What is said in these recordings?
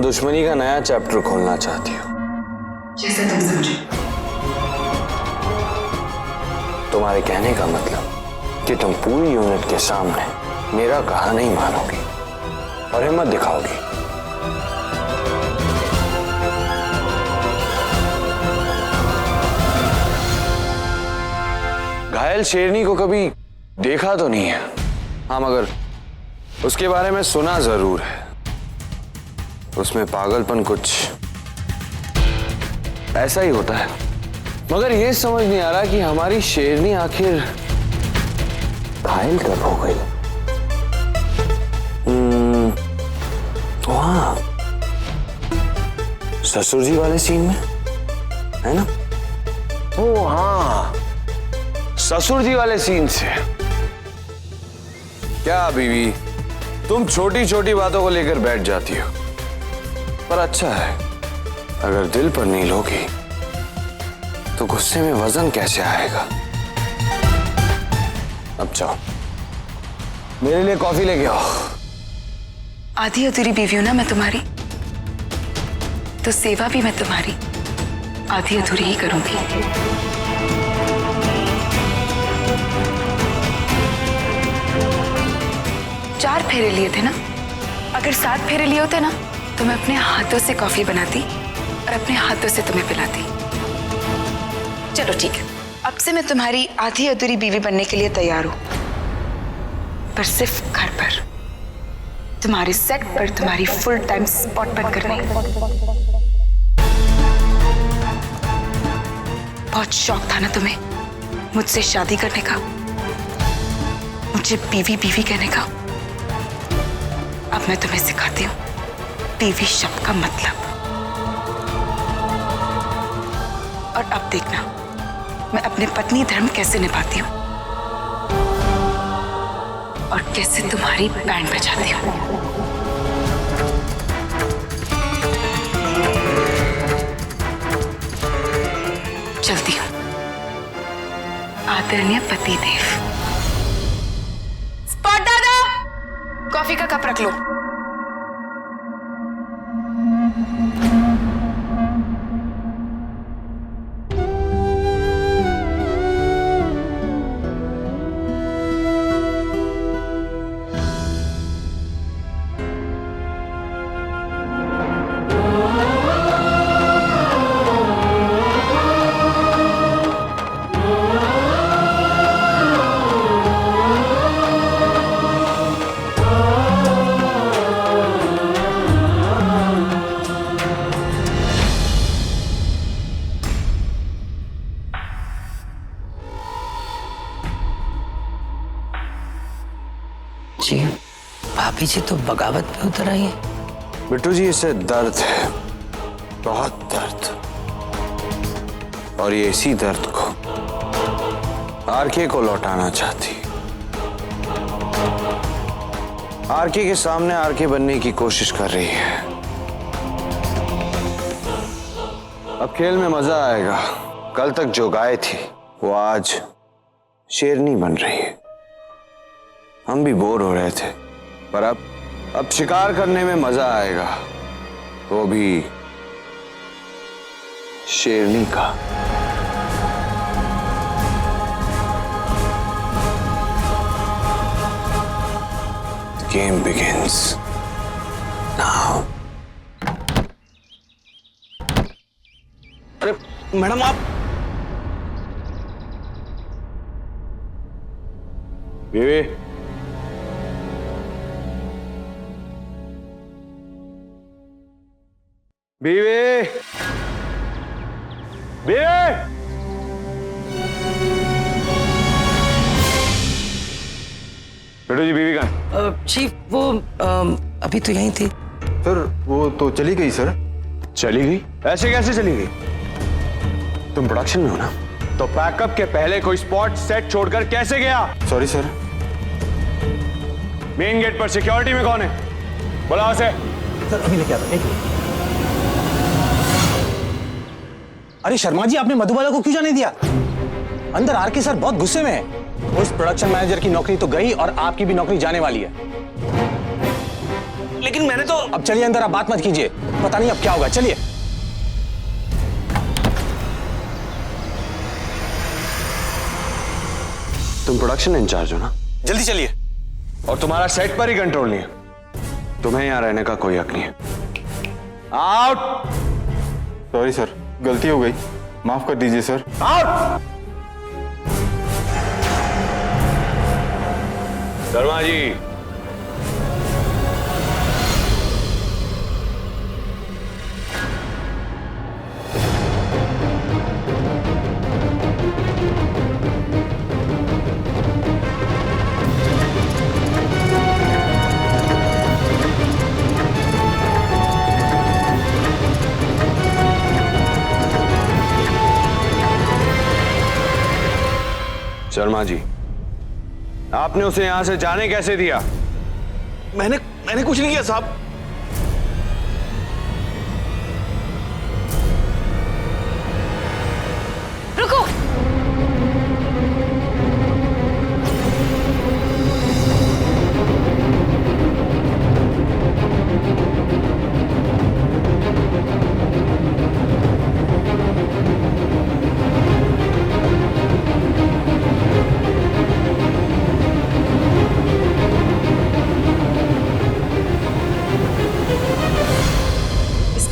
दुश्मनी का नया चैप्टर खोलना चाहती हो। जैसे तुम समझो। तुम्हारे कहने का मतलब कि तुम पूरी यूनिट के सामने मेरा कहा नहीं मानोगी और हिम्मत दिखाओगी। घायल शेरनी को कभी देखा तो नहीं है, हाँ, मगर उसके बारे में सुना जरूर है। उसमें पागलपन कुछ ऐसा ही होता है, मगर यह समझ नहीं आ रहा कि हमारी शेरनी आखिर घायल कब हो गई। हाँ, ससुर जी वाले सीन में, है ना? ओ हाँ, ससुर जी वाले सीन से। क्या बीवी, तुम छोटी छोटी बातों को लेकर बैठ जाती हो, पर अच्छा है, अगर दिल पर नहीं लोगी तो गुस्से में वजन कैसे आएगा। अब जाओ, मेरे लिए कॉफी लेके आओ। आधी अधूरी बीवी हूं ना मैं तुम्हारी, तो सेवा भी मैं तुम्हारी आधी अधूरी ही करूंगी। चार फेरे लिए थे ना, अगर 7 फेरे लिए होते ना तो मैं अपने हाथों से कॉफी बनाती और अपने हाथों से तुम्हें पिलाती। चलो ठीक है, अब से मैं तुम्हारी आधी अधूरी बीवी बनने के लिए तैयार हूं, पर सिर्फ घर पर, तुम्हारे सेट पर, तुम्हारी फुल टाइम स्पॉट बनकर नहीं। बहुत शौक था ना तुम्हें मुझसे शादी करने का, मुझे बीवी बीवी कहने का। अब मैं तुम्हें सिखाती हूँ बीवी शब्द का मतलब। और अब देखना मैं अपने पत्नी धर्म कैसे निभाती हूँ और कैसे तुम्हारी बैंड बजाती हूँ। चलती हूँ। आदरणीय पतिदेव। स्पॉट दादा, कॉफी का कप रख लो। जी, भाभी जी तो बगावत पे उतर आई है। बिट्टू जी, इसे दर्द है, बहुत दर्द, और ये इसी दर्द को आरके को लौटाना चाहती। आरके के सामने आरके बनने की कोशिश कर रही है। अब खेल में मजा आएगा। कल तक जो गाय थी वो आज शेरनी बन रही है। हम भी बोर हो रहे थे, पर अब शिकार करने में मजा आएगा, वो भी शेरनी का। Game begins now. अरे मैडम, आप बीवी, बीवी, बीवी, बेटू जी, बीवी कहाँ? चीफ वो अभी तो यहीं थी। सर वो तो चली गई सर। चली गई? ऐसे कैसे चली गई? तुम प्रोडक्शन में हो ना, तो पैकअप के पहले कोई स्पॉट सेट छोड़कर कैसे गया? Sorry sir. मेन गेट पर सिक्योरिटी में कौन है? बुलाओ उसे। सर अभी लेके आता, एक मिनट। अरे शर्मा जी, आपने मधुबाला को क्यों जाने दिया? अंदर आरके सर बहुत गुस्से में है। उस प्रोडक्शन मैनेजर की नौकरी तो गई और आपकी भी नौकरी जाने वाली है। लेकिन मैंने तो। अब चलिए अंदर, आप बात मत कीजिए, पता नहीं अब क्या होगा, चलिए। तुम प्रोडक्शन इंचार्ज हो ना? जल्दी चलिए। और तुम्हारा सेट पर ही कंट्रोल नहीं है, तुम्हें यहां रहने का कोई हक नहीं है। आउट। सॉरी सर, गलती हो गई, माफ कर दीजिए सर। आउट। शर्मा जी, शर्मा जी, आपने उसे यहां से जाने कैसे दिया? मैंने कुछ नहीं किया साहब। रुको।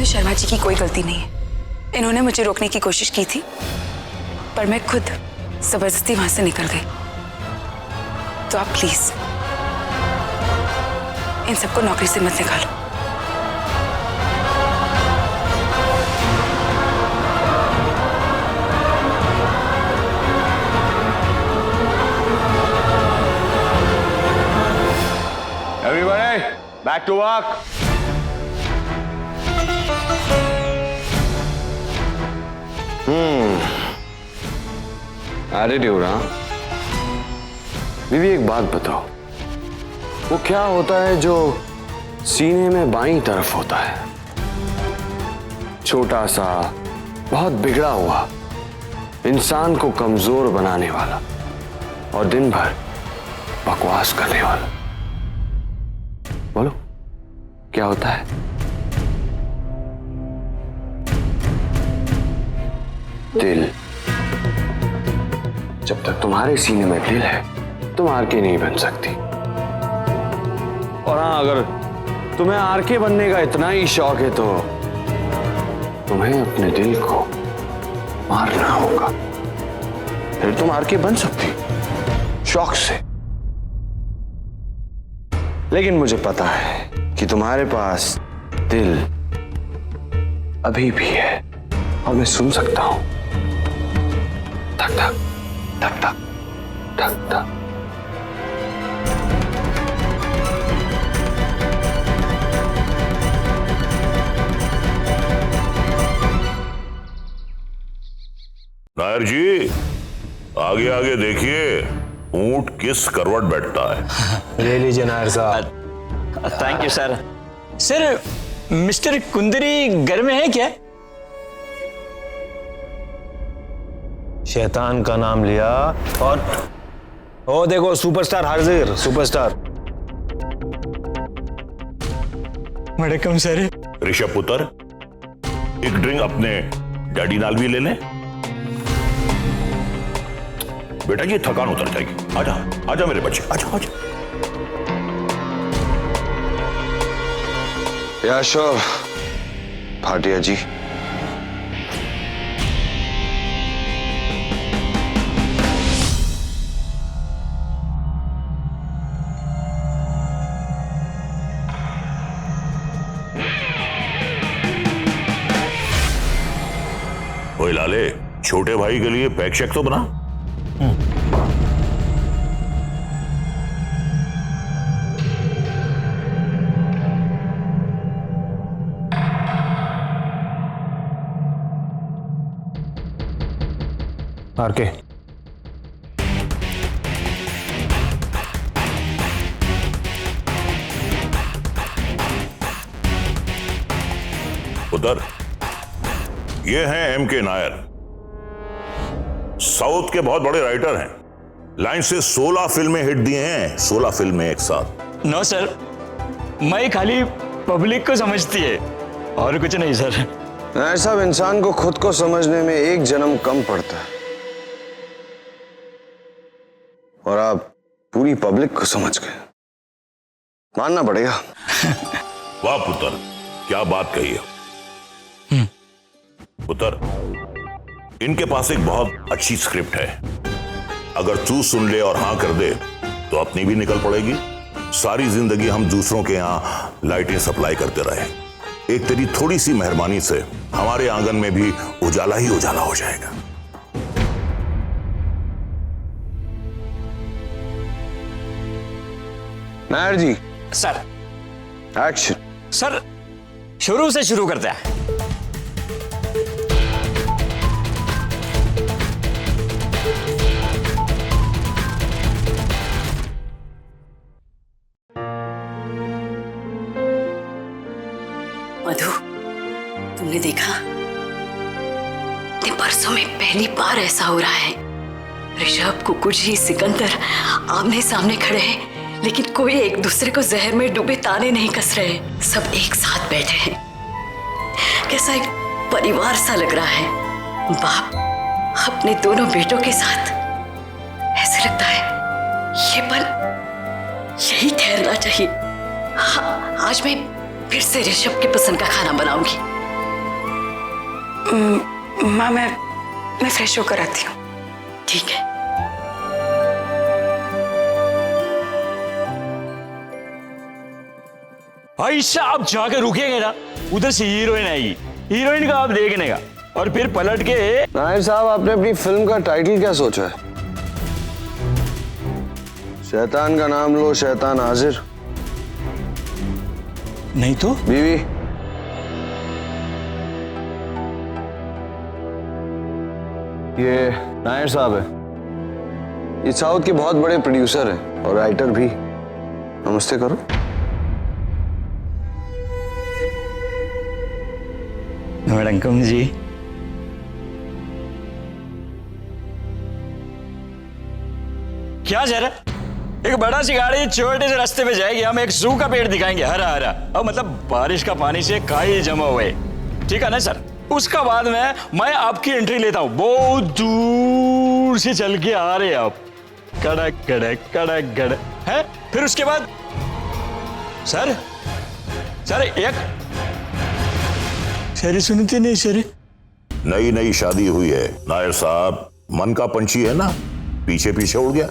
शर्मा जी की कोई गलती नहीं है। इन्होंने मुझे रोकने की कोशिश की थी, पर मैं खुद जबरदस्ती वहां से निकल गई। तो आप प्लीज इन सबको नौकरी से मत निकालो। Everybody, back to work. Attitude, हाँ? बीवी एक बात बताओ, वो क्या होता है जो सीने में बाईं तरफ होता है? छोटा सा, बहुत बिगड़ा हुआ, इंसान को कमजोर बनाने वाला और दिन भर बकवास करने वाला। बोलो, क्या होता है? दिल। जब तक तुम्हारे सीने में दिल है, तुम आरके नहीं बन सकती। और हाँ, अगर तुम्हें आरके बनने का इतना ही शौक है तो तुम्हें अपने दिल को मारना होगा, फिर तुम आरके बन सकती शौक से। लेकिन मुझे पता है कि तुम्हारे पास दिल अभी भी है और मैं सुन सकता हूं। धक धक धक धक धक धक। नायर जी, आगे आगे देखिए, ऊंट किस करवट बैठता है। ले लीजिए नायर साहब। Thank you sir. Sir, mister Kundri घर में है क्या? शैतान का नाम लिया और ओ देखो, सुपरस्टार हाजिर, सुपरस्टार। वणक्कम सर। ऋषभ पुत्र, एक ड्रिंक अपने डैडी नाल भी ले लें। बेटा जी, थकान उतर जाएगी। आजा आजा मेरे बच्चे, आजा आजा। यश भाटिया जी, ओए लाले, छोटे भाई के लिए पैक शैक तो बना। आरके, उधर ये हैं एम.के. नायर, साउथ के बहुत बड़े राइटर हैं। लाइन से 16 फिल्में हिट दिए हैं, 16 फिल्में एक साथ। नो सर, मैं खाली पब्लिक को समझती है और कुछ नहीं सर। नायर साहब, इंसान को खुद को समझने में एक जन्म कम पड़ता है और आप पूरी पब्लिक को समझ गए, मानना पड़ेगा। वाह पुत्र, क्या बात कही है पुत्र। इनके पास एक बहुत अच्छी स्क्रिप्ट है, अगर तू सुन ले और हाँ कर दे तो अपनी भी निकल पड़ेगी। सारी जिंदगी हम दूसरों के यहां लाइटें सप्लाई करते रहे, एक तेरी थोड़ी सी मेहरबानी से हमारे आंगन में भी उजाला ही उजाला हो जाएगा। नायर जी, सर। एक्शन। सर शुरू से शुरू करते हैं। मधु, तुमने देखा? इतने बरसों में पहली बार ऐसा हो रहा है। ऋषभ, कुकुर जी, सिकंदर आमने सामने खड़े हैं, लेकिन कोई एक दूसरे को जहर में डूबे ताने नहीं कस रहे। सब एक साथ बैठे हैं। कैसा एक परिवार सा लग रहा है। बाप अपने दोनों बेटों के साथ। ऐसे लगता है ये पल यही ठहरना चाहिए। हाँ, आज मैं फिर से ऋषभ की पसंद का खाना बनाऊंगी। माँ, मैं फ्रेश होकर आती हूँ। ठीक है। ऐसा आप जाकर रुकेंगे ना, उधर से हीरोइन आएगी, हीरोइन का आप देखने का, और फिर पलट के। नायर साहब, आपने अपनी फिल्म का टाइटल क्या सोचा है? शैतान का नाम लो, शैतान हाजिर। नहीं तो बीवी, ये नायर साहब है, ये साउथ के बहुत बड़े प्रोड्यूसर हैं और राइटर भी। नमस्ते करो। वड़कम जी। क्या जरा, एक बड़ा सी गाड़ी छोटे से रास्ते पे जाएगी, हम एक सूखा पेड़ दिखाएंगे, हरा हरा, और मतलब बारिश का पानी से काई जमा हुए, ठीक है ना सर। उसका बाद में मैं आपकी एंट्री लेता हूं, बहुत दूर से चल के आ रहे आप, कड़क कड़क कड़क कड़क है। फिर उसके बाद सर एक सर सुनते नहीं सर। नई नई शादी हुई है नायर साहब, मन का पंछी है ना, पीछे पीछे उड़ गया।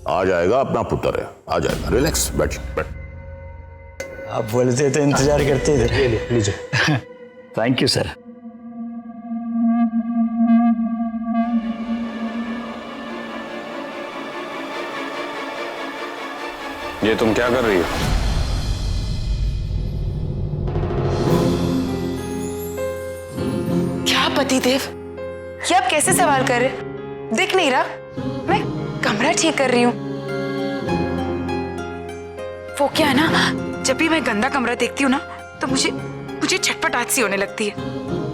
आ जाएगा, अपना पुत्र है, आ जाएगा। रिलैक्स, बैठ बैठ। आप बोलते तो इंतजार करते इधर। लीजिए। Thank you sir. ये तुम क्या कर रही हो? क्या पतिदेव, ये आप कैसे सवाल कर रहे? दिख नहीं रहा? मैं कमरा ठीक कर रही हूँ। वो क्या है ना, जब भी मैं गंदा कमरा देखती हूँ ना, तो मुझे छटपटाहट सी होने लगती है।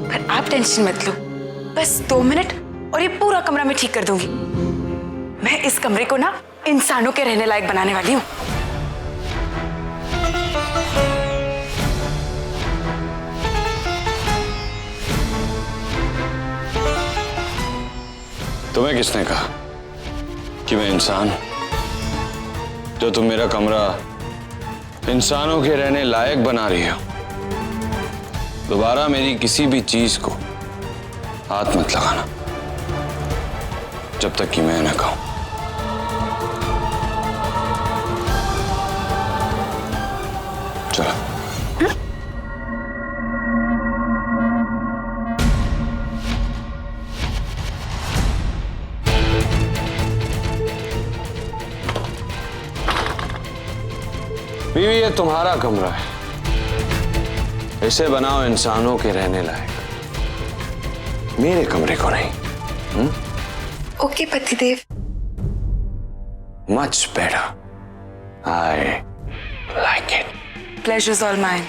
पर आप टेंशन मत लो, बस 2 मिनट और ये पूरा कमरा मैं ठीक कर दूंगी। मैं इस कमरे को ना इंसानों के रहने लायक बनाने वाली हूँ। तुम्हें किसने कहा कि मैं इंसान हूं? जो तुम मेरा कमरा इंसानों के रहने लायक बना रही हो, दोबारा मेरी किसी भी चीज को हाथ मत लगाना जब तक कि मैं न कहूं। चलो। बीवी, ये तुम्हारा कमरा है, इसे बनाओ इंसानों के रहने लायक, मेरे कमरे को नहीं। ओके पतिदेव। Much better, I like it. Pleasure's all mine.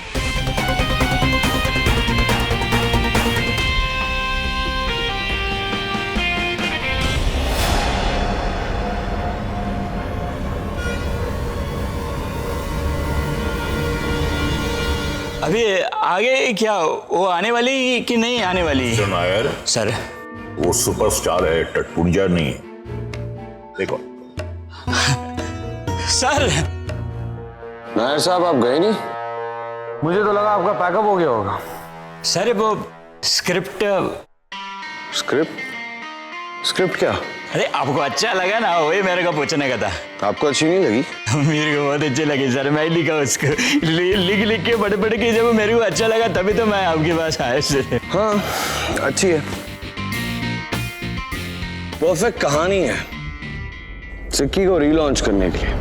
अभी आगे क्या वो आने वाली कि नहीं आने वाली? मिस्टर नायर, सर वो सुपरस्टार है, टटपुंजा नहीं है। देखो सर। नायर साहब आप गए नहीं? मुझे तो लगा आपका पैकअप हो गया होगा। सर वो स्क्रिप्ट स्क्रिप्ट क्या? अरे आपको अच्छा लगा ना, वही मेरे को पूछने का था। आपको अच्छी नहीं लगी? मेरे को बहुत अच्छे लगे सर, मैं लिखा उसको लिख के पढ़ के जब मेरे को अच्छा लगा तभी तो मैं आपके पास आया सर। हाँ अच्छी है, परफेक्ट कहानी है सिक्की को रीलॉन्च करने के लिए।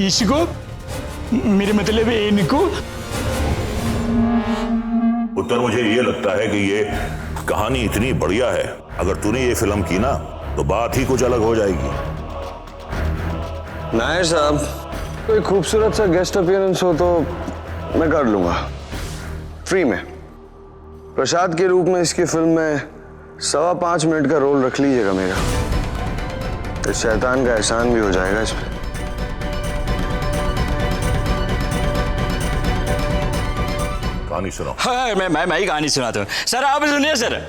इसको मेरे मतलब है इनको। उत्तर मुझे ये लगता है कि ये कहानी इतनी बढ़िया है, अगर तूने ये फिल्म की ना तो बात ही कुछ अलग हो जाएगी। नायर साहब कोई खूबसूरत सा गेस्ट अपीयरेंस हो तो मैं कर लूंगा फ्री में। प्रसाद के रूप में इसकी फिल्म में 5.25 मिनट का रोल रख लीजिएगा मेरा, तो शैतान का एहसान भी हो जाएगा इसमें। कहानी सुनो। हाँ मैं ही कहानी सुनाता हूँ सर, आप सुनिए सर।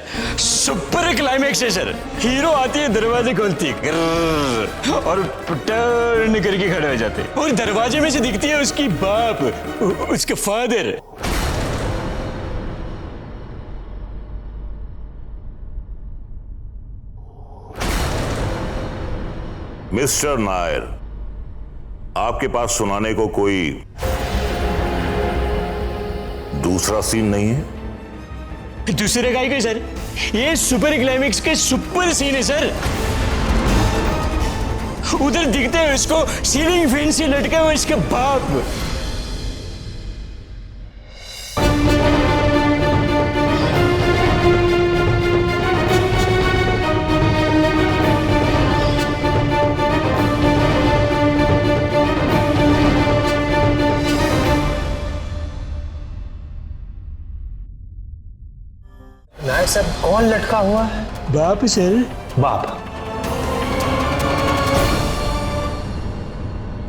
सुपर क्लाइमेक्स है सर, हीरो आती है दरवाजे खोलती है और टर्न करके खड़े हो जाते हैं और दरवाजे में से दिखती है उसकी बाप, उसके फादर। मिस्टर नायर, आपके पास सुनाने को कोई दूसरा सीन नहीं है? दूसरे का ही सर, ये सुपर क्लाइमेक्स के सुपर सीन है सर। उधर दिखते हैं उसको सीलिंग फैन से लटका हुआ इसके बाप। नायर साहब कौन लटका हुआ है? बाप सर। बाप?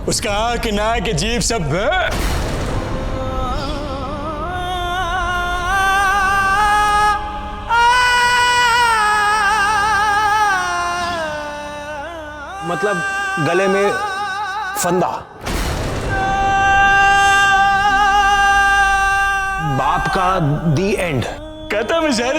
उसका आंख नाक जीभ सब मतलब गले में फंदा? बाप का दी एंड खत्म सर।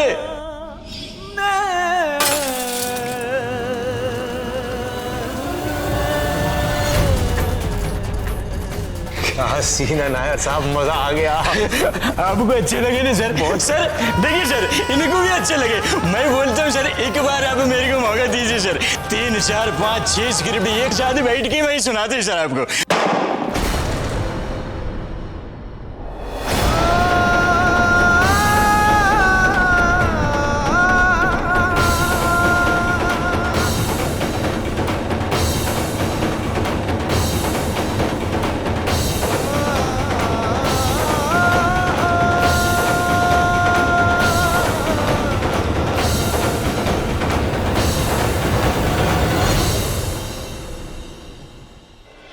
क्या सीन है नायर साहब, मजा आ गया। आपको अच्छे लगे ना सर? बहुत सर। देखिए सर इनको भी अच्छे लगे। मैं बोलता हूँ सर एक बार आप मेरे को मौका दीजिए सर। 3 4 5 6 स्क्रिप्ट एक साथ बैठ के मैं सुनाते सर आपको।